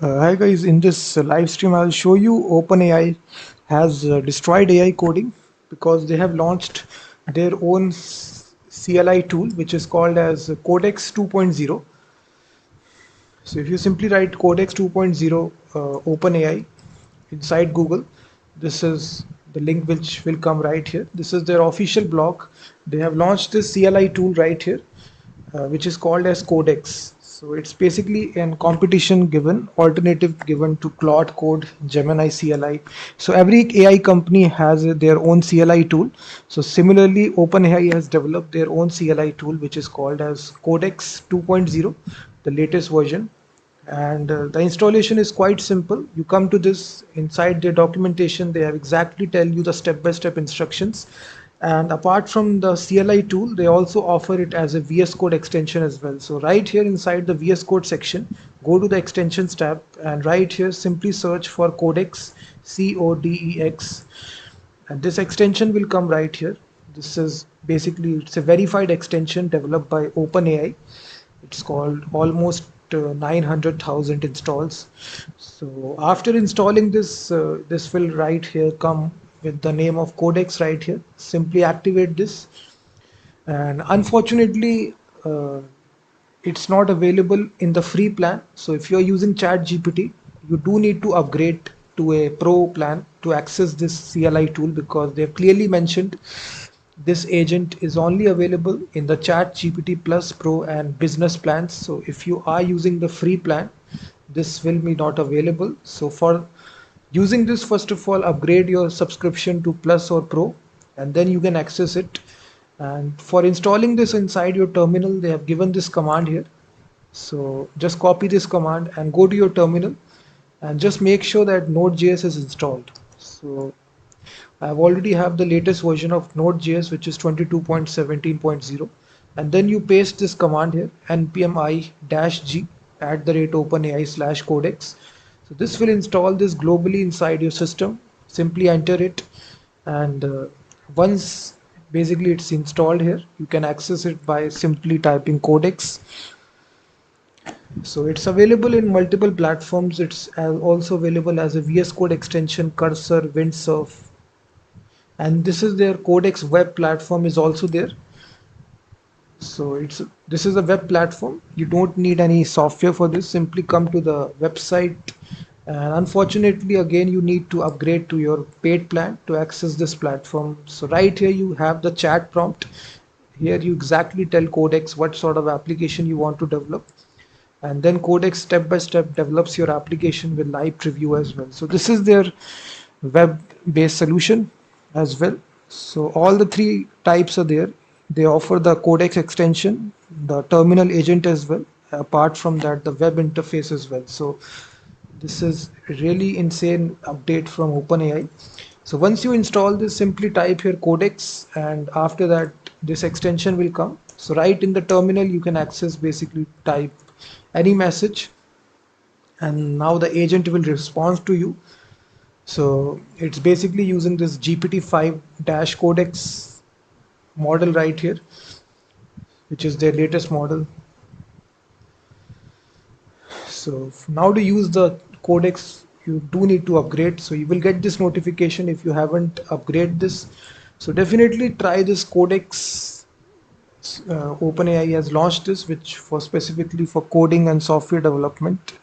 Hi guys, in this live stream I'll show you OpenAI has destroyed AI coding because they have launched their own CLI tool which is called as Codex 2.0. So if you simply write Codex 2.0 OpenAI inside Google, this is the link which will come right here. This is their official blog. They have launched this CLI tool right here, which is called as Codex. So it's basically an competition given, alternative given to Claude Code, Gemini CLI. So every AI company has their own CLI tool. So similarly, OpenAI has developed their own CLI tool, which is called as Codex 2.0, the latest version. And the installation is quite simple. You come to this inside their documentation, they have exactly tell you the step-by-step instructions. And apart from the CLI tool, they also offer it as a VS Code extension as well. So right here inside the VS Code section, go to the extensions tab, and right here simply search for Codex, CODEX, and this extension will come right here. This is basically, it's a verified extension developed by OpenAI. It's called almost 900,000 installs. So after installing this, this will right here come with the name of Codex right here. Simply activate this, and unfortunately, it's not available in the free plan. So if you're using Chat GPT, you do need to upgrade to a pro plan to access this CLI tool, because they've clearly mentioned this agent is only available in the Chat GPT Plus Pro and business plans. So if you are using the free plan, this will be not available. So for using this, first of all, upgrade your subscription to Plus or Pro, and then you can access it. And for installing this inside your terminal, they have given this command here. So just copy this command and go to your terminal, and just make sure that Node.js is installed. So I've already have the latest version of Node.js, which is 22.17.0. And then you paste this command here, npm i-g @openai/codex. So this will install this globally inside your system. Simply enter it, and once basically it's installed here, you can access it by simply typing Codex. So it's available in multiple platforms. It's also available as a VS Code extension, Cursor, Windsurf, and this is their Codex web platform is also there. So this is a web platform. You don't need any software for this. Simply come to the website, and unfortunately again you need to upgrade to your paid plan to access this platform. So right here you have the chat prompt. Here you exactly tell Codex what sort of application you want to develop, and then Codex step by step develops your application with live preview as well. So this is their web-based solution as well. So all the three types are there. They offer the Codex extension, the terminal agent as well. Apart from that, the web interface as well. So this is really insane update from OpenAI. So once you install this, simply type here Codex, and after that, this extension will come. So right in the terminal, you can access, basically type any message, and now the agent will respond to you. So it's basically using this GPT-5 dash Codex model right here, which is their latest model. So now to use the Codex, you do need to upgrade. So you will get this notification if you haven't upgraded this. So definitely try this Codex. OpenAI has launched this, which for specifically for coding and software development.